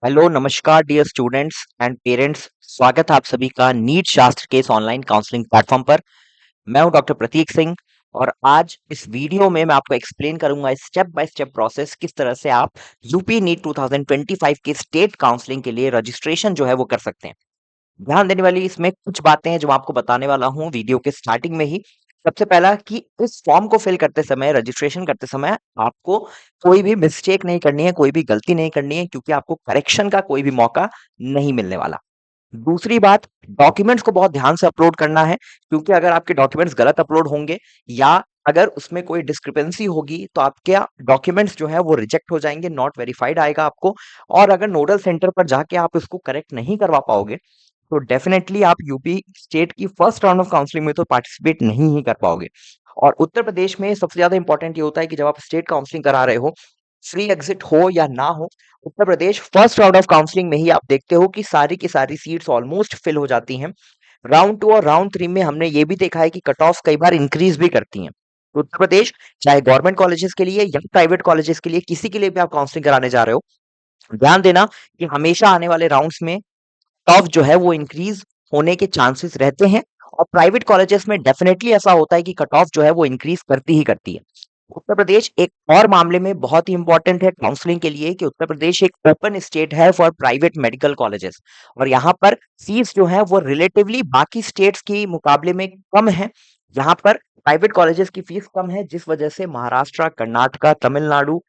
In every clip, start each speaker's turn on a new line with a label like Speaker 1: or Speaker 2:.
Speaker 1: Hello नमस्कार dear students and parents. स्वागत है आप सभी का नीट शास्त्र के इस ऑनलाइन काउंसलिंग प्लेटफॉर्म पर। मैं हूं डॉक्टर प्रतीक सिंह और आज इस वीडियो में मैं आपको एक्सप्लेन करूंगा स्टेप बाय स्टेप प्रोसेस किस तरह से आप यूपी नीट 2025 के स्टेट काउंसलिंग के लिए रजिस्ट्रेशन जो है वो कर सकते हैं। ध्यान देने वाली इसमें कुछ बातें हैं जो मैं आपको बताने वाला हूँ वीडियो के स्टार्टिंग में ही। सबसे पहला कि इस फॉर्म को फिल करते समय, रजिस्ट्रेशन करते समय आपको कोई भी मिस्टेक नहीं करनी है, कोई भी गलती नहीं करनी है, क्योंकि आपको करेक्शन का कोई भी मौका नहीं मिलने वाला। दूसरी बात, डॉक्यूमेंट्स को बहुत ध्यान से अपलोड करना है, क्योंकि अगर आपके डॉक्यूमेंट्स गलत अपलोड होंगे या अगर उसमें कोई डिस्क्रिपेंसी होगी तो आपके डॉक्यूमेंट्स जो है वो रिजेक्ट हो जाएंगे, नॉट वेरीफाइड आएगा आपको। और अगर नोडल सेंटर पर जाके आप इसको करेक्ट नहीं करवा पाओगे तो डेफिनेटली आप यूपी स्टेट की फर्स्ट राउंड ऑफ काउंसलिंग में तो पार्टिसिपेट नहीं ही कर पाओगे। और उत्तर प्रदेश में सबसे ज्यादा इंपॉर्टेंट ये होता है कि जब आप स्टेट काउंसलिंग करा रहे हो, फ्री एग्जिट हो या ना हो, Uttar Pradesh first round of counselling में ही आप देखते हो कि सारी की सारी सीट्स ऑलमोस्ट फिल हो जाती हैं। राउंड 2 और राउंड 3 में हमने ये भी देखा है कि कट ऑफ कई बार इंक्रीज भी करती हैं। तो उत्तर प्रदेश चाहे गवर्नमेंट कॉलेजेस के लिए या प्राइवेट कॉलेजेस के लिए, किसी के लिए भी आप काउंसलिंग कराने जा रहे हो, ध्यान देना कि हमेशा आने वाले राउंड्स में टफ जो है वो इंक्रीज होने के चांसेस रहते हैं। और प्राइवेट कॉलेजेस में डेफिनेटली ऐसा होता है कि कट ऑफ जो है वो इंक्रीज करती ही करती है। उत्तर प्रदेश एक और मामले में बहुत ही इंपॉर्टेंट है काउंसलिंग के लिए कि उत्तर प्रदेश एक ओपन स्टेट है फॉर प्राइवेट मेडिकल कॉलेजेस। और यहाँ पर फीस जो है वो रिलेटिवली बाकी स्टेट्स की मुकाबले में कम है। यहाँ पर प्राइवेट कॉलेजेस की फीस कम है, जिस वजह से महाराष्ट्र, कर्नाटका, तमिलनाडु,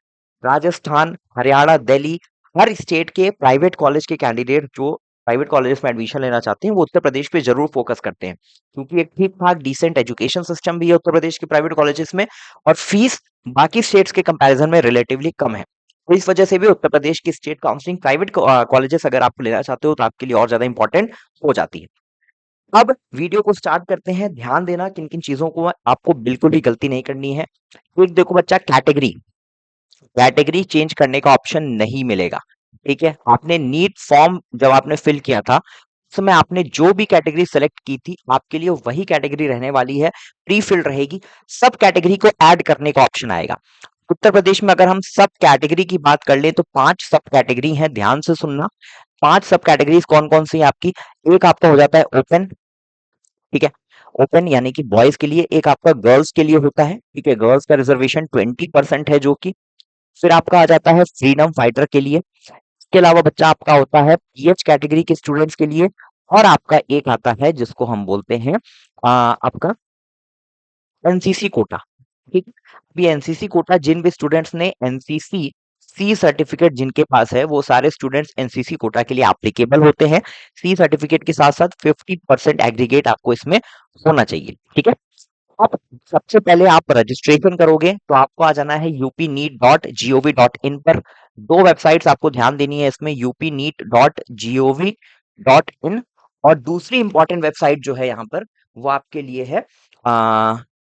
Speaker 1: राजस्थान, हरियाणा, दिल्ली, हर स्टेट के प्राइवेट कॉलेज के कैंडिडेट जो प्राइवेट कॉलेजेस में एडमिशन लेना चाहते हैं वो उत्तर प्रदेश पे जरूर फोकस करते हैं, क्योंकि एक ठीक ठाक डिसेंट एजुकेशन सिस्टम भी है उत्तर प्रदेश के प्राइवेट कॉलेजेस में। और फीस बाकी स्टेट्स के कंपैरिजन में रिलेटिवली कम है। तो इस वजह से भी उत्तर प्रदेश की स्टेट काउंसलिंग प्राइवेट कॉलेजेस अगर आप लेना चाहते हो तो आपके लिए और ज्यादा इंपॉर्टेंट हो जाती है। अब वीडियो को स्टार्ट करते हैं। ध्यान देना किन किन चीजों को आपको बिल्कुल भी गलती नहीं करनी है। एक देखो बच्चा, कैटेगरी कैटेगरी चेंज करने का ऑप्शन नहीं मिलेगा। ठीक है, आपने नीट फॉर्म जब आपने फिल किया था उस समय आपने जो भी कैटेगरी सेलेक्ट की थी आपके लिए वही कैटेगरी रहने वाली है, प्री फिल्ड रहेगी। सब कैटेगरी को ऐड करने का ऑप्शन आएगा। उत्तर प्रदेश में अगर हम सब कैटेगरी की बात कर ले तो 5 सब कैटेगरी हैं, ध्यान से सुनना। 5 सब कैटेगरीज कौन कौन सी है आपकी? एक आपका हो जाता है ओपन। ठीक है, ओपन यानी कि बॉयज के लिए। एक आपका गर्ल्स के लिए होता है। ठीक है, गर्ल्स का रिजर्वेशन 20% है जो कि। फिर आपका आ जाता है फ्रीडम फाइटर के लिए। इसके अलावा बच्चा आपका होता है पीएच कैटेगरी के स्टूडेंट्स के लिए। और आपका एक आता है जिसको हम बोलते हैं आपका एनसीसी कोटा। ठीक है, अभी एनसीसी कोटा जिन भी स्टूडेंट्स ने एनसीसी सी सर्टिफिकेट जिनके पास है वो सारे स्टूडेंट्स एनसीसी कोटा के लिए एप्लीकेबल होते हैं। सी सर्टिफिकेट के साथ साथ 50% एग्रीगेट आपको इसमें होना चाहिए। ठीक है, आप सबसे पहले आप रजिस्ट्रेशन करोगे तो आपको आ जाना है upneet.gov.in पर। दो वेबसाइट्स आपको ध्यान देनी है इसमें, upneet.gov.in और दूसरी इंपॉर्टेंट वेबसाइट जो है यहाँ पर वो आपके लिए है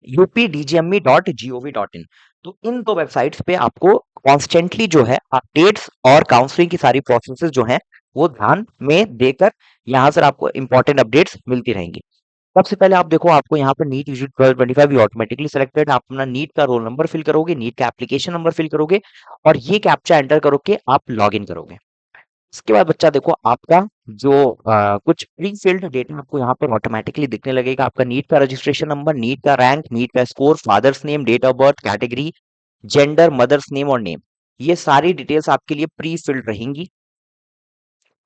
Speaker 1: updgme.gov.in। तो इन दो वेबसाइट्स पे आपको कॉन्स्टेंटली जो है अपडेट्स और काउंसलिंग की सारी प्रोसेसेस जो है वो ध्यान में देकर यहाँ से आपको इंपॉर्टेंट अपडेट्स मिलती रहेंगी। सबसे पहले आप देखो, आपको यहाँ पर नीट यूजी 1225 ये ऑटोमेटिकली सिलेक्टेड। आप अपना नीट का रोल नंबर फिल करोगे, नीट का एप्लीकेशन नंबर फिल करोगे और ये कैप्चा एंटर करोगे, आप लॉग इन करोगे। इसके बाद बच्चा देखो, आपका जो कुछ प्री फिल्ड डेटा आपको यहाँ पर ऑटोमेटिकली दिखने लगेगा। आपका नीट का रजिस्ट्रेशन नंबर, नीट का रैंक, नीट का score, father's name, date of birth, category, gender, mother's name और नेम, ये सारी डिटेल्स आपके लिए प्री फिल्ड रहेंगी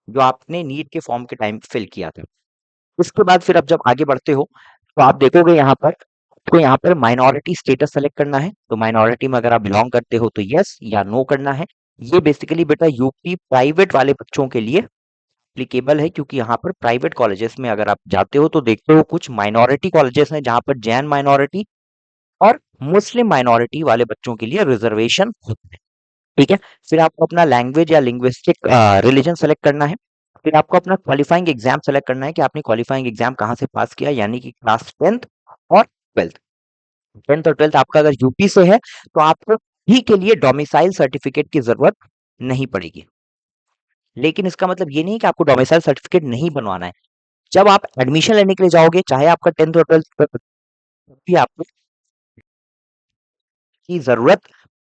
Speaker 1: जो आपने नीट के फॉर्म के टाइम फिल किया था। उसके बाद फिर अब जब आगे बढ़ते हो तो आप देखोगे यहाँ पर आपको यहाँ पर माइनॉरिटी स्टेटस सेलेक्ट करना है। तो माइनॉरिटी में अगर आप बिलोंग करते हो तो यस या नो करना है। ये बेसिकली बेटा यूपी प्राइवेट वाले बच्चों के लिए एप्लीकेबल है, क्योंकि यहाँ पर प्राइवेट कॉलेजेस में अगर आप जाते हो तो देखते हो कुछ माइनॉरिटी कॉलेजेस हैं जहाँ पर जैन माइनॉरिटी और मुस्लिम माइनॉरिटी वाले बच्चों के लिए रिजर्वेशन होता है। ठीक है, फिर आपको अपना लैंग्वेज या लिंग्विस्टिक रिलीजन सेलेक्ट करना है। फिर आपको अपना क्वालिफाइंग एग्जाम सेलेक्ट करना है कि आपने क्वालिफाइंग एग्जाम कहाँ से पास किया, यानी कि क्लास 10th और 12th। 10th और 12th आपका अगर यूपी से है तो आपको ही के लिए डोमिसाइल सर्टिफिकेट की जरूरत नहीं पड़ेगी। लेकिन इसका मतलब ये नहीं कि आपको डोमिसाइल सर्टिफिकेट नहीं बनवाना है। जब आप एडमिशन लेने के लिए जाओगे, चाहे आपका 10th और 12th भी आपको की जरूरत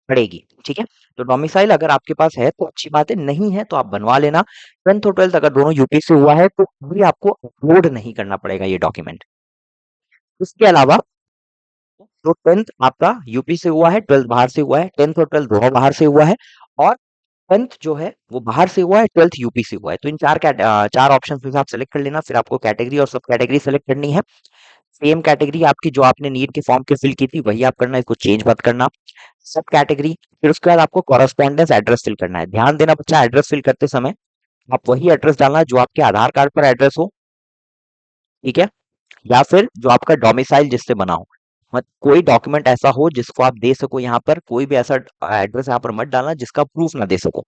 Speaker 1: पड़ेगी, ठीक है? तो डोमिसाइल अगर आपके पास है तो अच्छी बात है, नहीं है तो आप बनवा लेना। 10th और 12th अगर दोनों यूपी से हुआ है तो भी आपको अपलोड नहीं करना पड़ेगा ये डॉक्यूमेंट। इसके अलावा तो 10th आपका यूपी से हुआ है, 12th बाहर से हुआ है, 10th और 12th दोनों बाहर से हुआ है, और 10th जो है वो बाहर से हुआ है, 12th यूपी से हुआ है। तो इन चार ऑप्शन में से आप सेलेक्ट कर लेना। फिर आपको कैटेगरी और सब कैटेगरी सेलेक्ट करनी है। सेम कैटेगरी आपकी जो आपने नीट के फॉर्म के फिल की थी वही आप करना, इसको चेंज मत करना। सब कैटेगरी, फिर उसके बाद आपको कॉरेस्पॉन्डेंस एड्रेस फिल करना है। ध्यान देना बच्चा, एड्रेस फिल करते समय आप वही एड्रेस डालना जो आपके आधार कार्ड पर एड्रेस हो, ठीक है? या फिर जो आपका डोमिसाइल जिससे बना हो। मत कोई डॉक्यूमेंट ऐसा हो जिसको आप दे सको, यहाँ पर कोई भी ऐसा एड्रेस यहाँ पर मत डालना जिसका प्रूफ ना दे सको।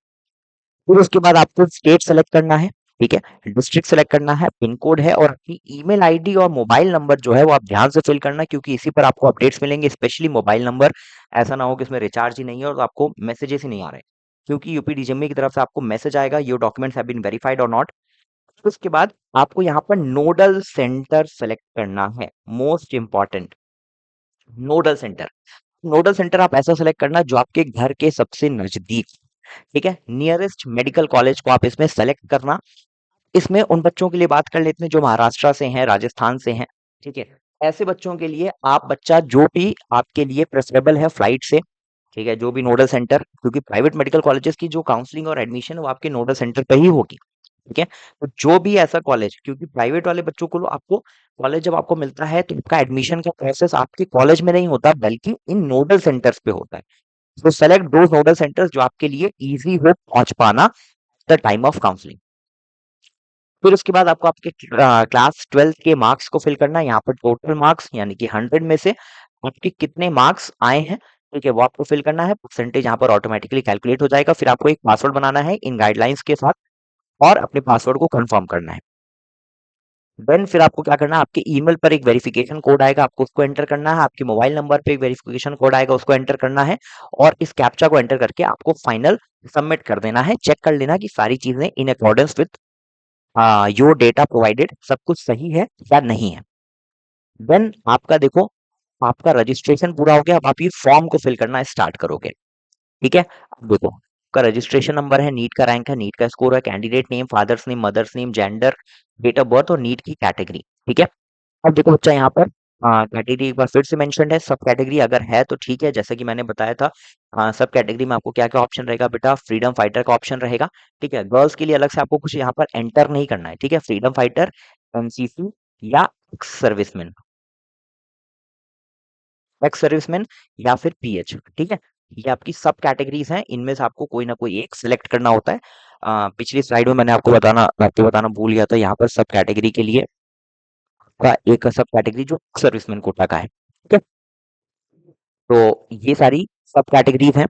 Speaker 1: फिर उसके बाद आपको स्टेट सेलेक्ट करना है, ठीक है? डिस्ट्रिक्ट सेलेक्ट करना है, पिन कोड है, और अपनी ईमेल आईडी और मोबाइल नंबर जो है वो आप ध्यान से फिल करना, क्योंकि इसी पर आपको अपडेट्स मिलेंगे, स्पेशली मोबाइल नंबर। ऐसा ना हो कि इसमें रिचार्ज ही नहीं है और आपको मैसेजेस ही नहीं आ रहे, क्योंकि यूपीडीजीएमई की तरफ से आपको मैसेज आएगा your documents have been verified और नॉट। उसके बाद आपको यहाँ पर नोडल सेंटर सेलेक्ट करना है, most important, nodal centre. Nodal centre आप ऐसा सेलेक्ट करना जो आपके घर के सबसे नजदीक, ठीक है? नियरेस्ट मेडिकल कॉलेज को आप इसमें सेलेक्ट करना। इसमें उन बच्चों के लिए बात कर लेते हैं जो महाराष्ट्र से हैं, राजस्थान से हैं, ठीक है? ऐसे बच्चों के लिए आप बच्चा जो भी आपके लिए प्रेफरेबल है फ्लाइट से, ठीक है? जो भी नोडल सेंटर, क्योंकि प्राइवेट मेडिकल कॉलेजेस की जो काउंसलिंग और एडमिशन है वो आपके नोडल सेंटर पे ही होगी, ठीक है? तो जो भी ऐसा कॉलेज, क्योंकि प्राइवेट वाले बच्चों को आपको कॉलेज जब आपको मिलता है तो आपका एडमिशन का प्रोसेस आपके कॉलेज में नहीं होता बल्कि इन नोडल सेंटर्स पे होता है। तो सेलेक्ट दोज नोडल सेंटर्स जो आपके लिए इजी हो पहुंच पाना द टाइम ऑफ काउंसलिंग। फिर उसके बाद आपको आपके क्लास 12th के मार्क्स को फिल करना है। यहाँ पर टोटल मार्क्स यानी कि 100 में से आपके कितने मार्क्स आए हैं, ठीक है? वो आपको फिल करना है। परसेंटेज यहाँ पर ऑटोमेटिकली कैलकुलेट हो जाएगा। फिर आपको एक पासवर्ड बनाना है इन गाइडलाइंस के साथ, और अपने पासवर्ड को कंफर्म करना है। देन फिर आपको क्या करना है, आपके ईमेल पर एक वेरिफिकेशन कोड आएगा, आपको उसको एंटर करना है। आपके मोबाइल नंबर पे एक वेरिफिकेशन कोड आएगा, उसको एंटर करना है, और इस कैप्चा को एंटर करके आपको फाइनल सबमिट कर देना है। चेक कर लेना कि सारी चीजें in accordance with your data provided सब कुछ सही है या नहीं है। देन आपका देखो, आपका रजिस्ट्रेशन पूरा हो गया। अब आप ये फॉर्म को फिल करना स्टार्ट करोगे, ठीक है? अब देखो, आपका रजिस्ट्रेशन नंबर है, नीट का रैंक है, नीट का स्कोर है, candidate name, father's name, mother's name, gender, date of birth और नीट की कैटेगरी, ठीक है? अब देखो बच्चा, यहाँ पर कैटेगरी एक बार फिर से मेंशन्ड है। सब कैटेगरी अगर है तो ठीक है, जैसे कि मैंने बताया था। सब कैटेगरी में आपको क्या क्या ऑप्शन रहेगा बेटा, फ्रीडम फाइटर का ऑप्शन रहेगा, ठीक है? गर्ल्स के लिए अलग से आपको कुछ यहाँ पर एंटर नहीं करना है, ठीक है? फ्रीडम फाइटर, एनसीसी या एक्स सर्विसमैन, या फिर पीएच, ठीक है? ये आपकी सब कैटेगरीज हैं, इनमें से आपको कोई ना कोई एक सिलेक्ट करना होता है। पिछली स्लाइड में मैंने आपको बताना भूल गया था, यहाँ पर सब कैटेगरी के लिए का एक सब कैटेगरी जो सर्विसमैन कोटा का है, ठीक है? तो ये सारी सब कैटेगरीज हैं।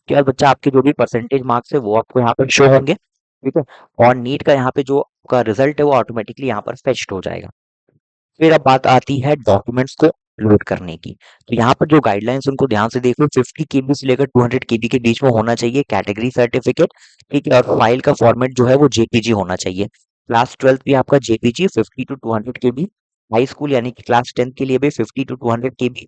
Speaker 1: क्या बच्चा, आपके जो भी परसेंटेज मार्क्स है वो आपको यहाँ पर शो होंगे, ठीक है? और नीट का यहाँ पे जो आपका रिजल्ट है वो ऑटोमेटिकली यहाँ पर फेच्ड हो जाएगा। फिर अब बात आती है डॉक्यूमेंट्स को लोड करने की। तो यहाँ पर जो गाइडलाइंस उनको ध्यान से देख लो, 50 केबी से लेकर 200 केबी के बीच में होना चाहिए कैटेगरी सर्टिफिकेट, ठीक है? और फाइल का फॉर्मेट जो है वो जेपीजी होना चाहिए। क्लास 12th भी आपका JPG 50 to 200 KB, high school यानी कि क्लास 10th के लिए भी 50 टू 200 केबी,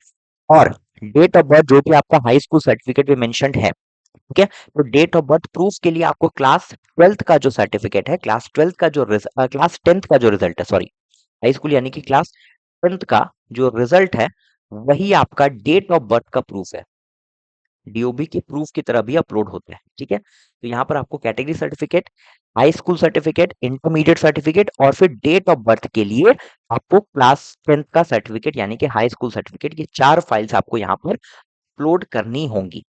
Speaker 1: और डेट ऑफ बर्थ जो भी आपका हाई स्कूल सर्टिफिकेट में मेंशन्ड है, ठीक है? तो डेट ऑफ बर्थ प्रूफ के लिए आपको क्लास 12th का जो सर्टिफिकेट है, क्लास 10th का जो रिजल्ट है, सॉरी, हाई स्कूल यानी कि क्लास 10th का जो रिजल्ट है वही आपका डेट ऑफ बर्थ का प्रूफ है, डीओबी के प्रूफ की तरह भी अपलोड होता है, ठीक है? तो यहाँ पर आपको category certificate, high school certificate, intermediate certificate, और फिर डेट ऑफ बर्थ के लिए आपको क्लास 10th का सर्टिफिकेट यानी कि हाई स्कूल सर्टिफिकेट, ये 4 फाइल्स आपको यहाँ पर अपलोड करनी होंगी,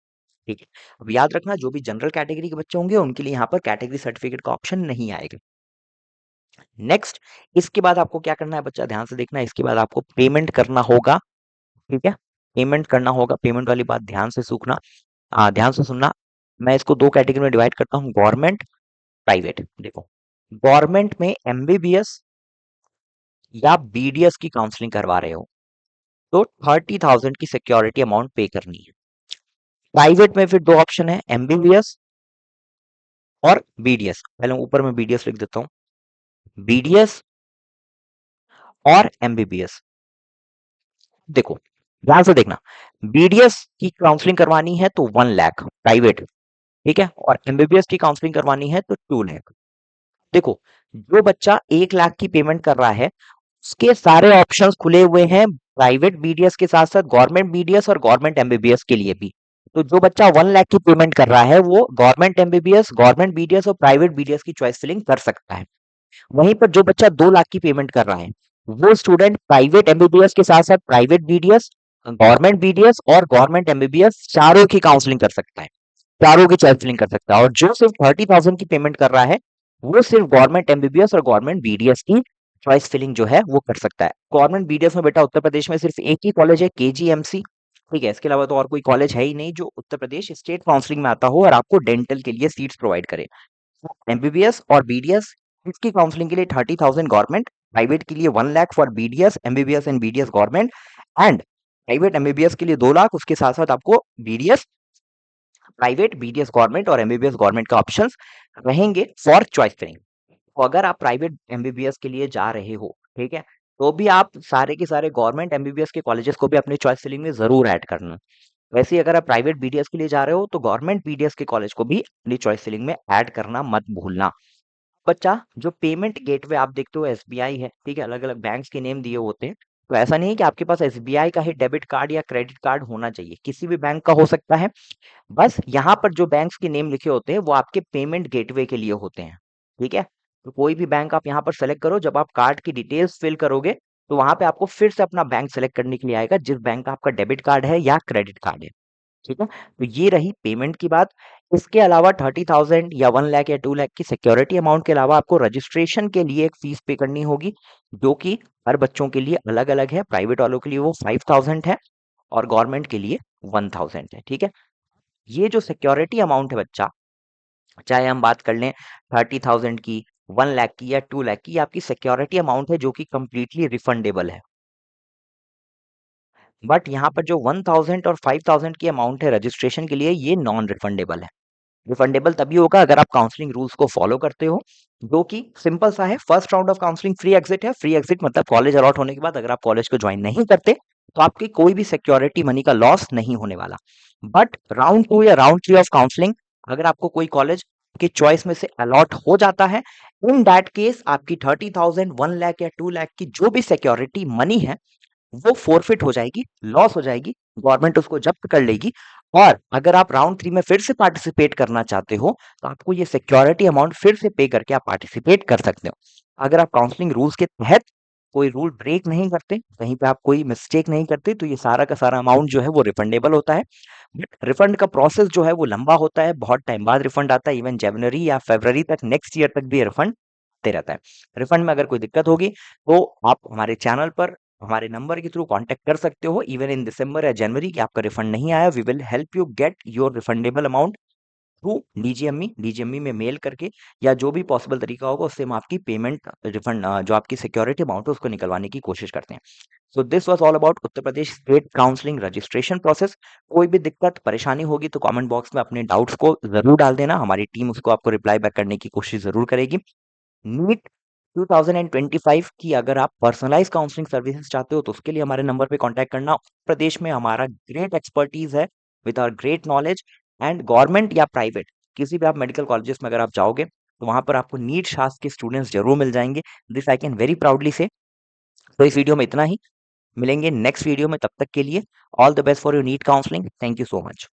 Speaker 1: ठीक है? अब याद रखना, जो भी जनरल कैटेगरी के बच्चे होंगे उनके लिए यहाँ पर कैटेगरी सर्टिफिकेट का ऑप्शन नहीं आएगा। नेक्स्ट, इसके बाद आपको क्या करना है बच्चा, ध्यान से देखना। इसके बाद आपको पेमेंट करना होगा, ठीक है? पेमेंट करना होगा। पेमेंट वाली बात ध्यान से सुनना। मैं इसको 2 कैटेगरी में डिवाइड करता हूँ, गवर्नमेंट, प्राइवेट। देखो, गवर्नमेंट में एमबीबीएस या बीडीएस की काउंसलिंग करवा रहे हो तो 30,000 की सिक्योरिटी अमाउंट पे करनी है। प्राइवेट में फिर 2 ऑप्शन है, एमबीबीएस और बीडीएस। पहले ऊपर में बीडीएस लिख देता हूँ, बीडीएस और एमबीबीएस। देखो, ध्यान से देखना, बीडीएस की काउंसलिंग करवानी है तो 1 लाख प्राइवेट, ठीक है, और एमबीबीएस की काउंसलिंग करवानी है तो 2 लाख। देखो, जो बच्चा 1 लाख की पेमेंट कर रहा है उसके सारे ऑप्शंस खुले हुए हैं प्राइवेट बीडीएस के साथ साथ गवर्नमेंट बीडीएस और गवर्नमेंट एमबीबीएस के लिए भी। तो जो बच्चा 1 लाख की पेमेंट कर रहा है वो गवर्नमेंट एमबीबीएस, गवर्नमेंट बीडीएस और प्राइवेट बीडीएस की चॉइस फिलिंग कर सकता है। वहीं पर जो बच्चा 2 लाख की पेमेंट कर रहा है वो स्टूडेंट प्राइवेट एमबीबीएस के साथ साथ प्राइवेट बीडीएस, गवर्नमेंट बीडीएस और गवर्नमेंट एमबीबीएस चारों की काउंसलिंग कर सकता है, चारों की चॉइस फिलिंग कर सकता है। और जो सिर्फ 30,000 की पेमेंट कर रहा है वो सिर्फ गवर्नमेंट एमबीबीएस और गवर्नमेंट बीडीएस की चॉइस फिलिंग जो है वो कर सकता है। गवर्नमेंट बीडीएस में बेटा उत्तर प्रदेश में सिर्फ एक ही कॉलेज है, केजीएमसी, ठीक है, इसके अलावा तो और कोई कॉलेज है ही नहीं जो उत्तर प्रदेश स्टेट काउंसलिंग में आता हो और आपको डेंटल के लिए सीट्स प्रोवाइड करे। एमबीबीएस और बीडीएस इसकी काउंसलिंग के लिए 30,000 गवर्नमेंट, प्राइवेट के लिए 1 lakh for BDS, MBBS and BDS government, and private MBBS के लिए 2 लाख, उसके साथ साथ आपको बीडीएस प्राइवेट, बीडीएस गवर्नमेंट और एमबीबीएस गवर्नमेंट का ऑप्शंस रहेंगे फॉर चॉइस फिलिंग। तो अगर आप प्राइवेट एमबीबीएस के लिए जा रहे हो, ठीक है, तो भी आप सारे के सारे गवर्नमेंट एमबीबीएस के कॉलेजेस को भी अपनी चॉइस फिलिंग में जरूर ऐड करना। वैसे ही अगर आप प्राइवेट बीडीएस के लिए जा रहे हो तो गवर्नमेंट बीडीएस के कॉलेज को भी अपनी चॉइस फिलिंग में ऐड करना मत भूलना। बच्चा, जो पेमेंट गेटवे आप देखते हो एसबीआई है, ठीक है, अलग अलग बैंक्स के नेम दिए होते हैं। तो ऐसा नहीं है कि आपके पास एसबीआई का ही डेबिट कार्ड या क्रेडिट कार्ड होना चाहिए, किसी भी बैंक का हो सकता है। बस यहाँ पर जो बैंक्स के नेम लिखे होते हैं वो आपके पेमेंट गेटवे के लिए होते हैं, ठीक है। तो कोई भी बैंक आप यहाँ पर सेलेक्ट करो, जब आप कार्ड की डिटेल्स फिल करोगे तो वहां पे आपको फिर से अपना बैंक सेलेक्ट करने के लिए आएगा जिस बैंक का आपका डेबिट कार्ड है या क्रेडिट कार्ड है, ठीक है। तो ये रही पेमेंट की बात। इसके अलावा 30,000 या 1 लाख या 2 लाख की सिक्योरिटी अमाउंट के अलावा आपको रजिस्ट्रेशन के लिए एक फीस पे करनी होगी जो कि हर बच्चों के लिए अलग अलग है। प्राइवेट वालों के लिए वो 5,000 है और गवर्नमेंट के लिए 1,000 है, ठीक है। ये जो सिक्योरिटी अमाउंट है बच्चा, चाहे हम बात कर लें 30,000 की, 1 लाख की या 2 लाख की, ये आपकी सिक्योरिटी अमाउंट है जो कि कंप्लीटली रिफंडेबल है। बट यहाँ पर जो 1,000 और 5,000 की अमाउंट है रजिस्ट्रेशन के लिए, ये नॉन रिफंडेबल है। रिफंडेबल तभी होगा अगर आप काउंसलिंग रूल्स को फॉलो करते हो, जो कि सिंपल सा है। First round of counselling free exit है। फ्री एग्जिट मतलब कॉलेज अलॉट होने के बाद अगर आप कॉलेज को ज्वाइन नहीं करते तो आपकी कोई भी सिक्योरिटी मनी का लॉस नहीं होने वाला। बट राउंड 2 या राउंड 3 ऑफ काउंसलिंग, अगर आपको कोई कॉलेज की चॉइस में से अलॉट हो जाता है, इन दैट केस आपकी 30,000, 1 लाख या 2 लाख की जो भी सिक्योरिटी मनी है वो फोरफिट हो जाएगी, लॉस हो जाएगी, गवर्नमेंट उसको जब्त कर लेगी। और अगर आप राउंड 3 में फिर से पार्टिसिपेट करना चाहते हो तो आपको ये सिक्योरिटी अमाउंट फिर से पे करके आप पार्टिसिपेट कर सकते हो। अगर आप काउंसलिंग रूल्स के तहत कोई रूल ब्रेक नहीं करते, कहीं पे आप कोई मिस्टेक नहीं करते, तो ये सारा का सारा अमाउंट जो है वो रिफंडेबल होता है। बट रिफंड का प्रोसेस जो है वो लंबा होता है, बहुत टाइम बाद रिफंड आता है, इवन जनवरी या फरवरी तक, नेक्स्ट ईयर तक भी रिफंड आते रहता है। रिफंड में अगर कोई दिक्कत होगी तो आप हमारे चैनल पर हमारे नंबर के थ्रू कांटेक्ट कर सकते हो इवन इन दिसंबर या जनवरी कि आपका रिफंड नहीं आया, we will help you get your refundable amount through DGME में मेल करके, या जो भी पॉसिबल तरीका होगा उससे हम आपकी पेमेंट रिफंड जो आपकी सिक्योरिटी अमाउंट है उसको निकलवाने की कोशिश करते हैं। So this was all about Uttar Pradesh state counselling registration process. कोई भी दिक्कत परेशानी होगी तो कमेंट बॉक्स में अपने डाउट्स को जरूर डाल देना, हमारी टीम उसको आपको रिप्लाई बैक करने की कोशिश जरूर करेगी। नीट 2025 की अगर आप पर्सनलाइज काउंसलिंग सर्विसेज चाहते हो तो उसके लिए हमारे नंबर पे कांटेक्ट करना। प्रदेश में हमारा ग्रेट एक्सपर्टीज है with our great knowledge, and government या प्राइवेट किसी भी आप मेडिकल कॉलेजेस में अगर आप जाओगे तो वहां पर आपको नीट शास्त्र के स्टूडेंट्स जरूर मिल जाएंगे। This I can very proudly से। तो इस वीडियो में इतना ही, मिलेंगे नेक्स्ट वीडियो में, तब तक के लिए all the best for your NEET counselling. Thank you so much.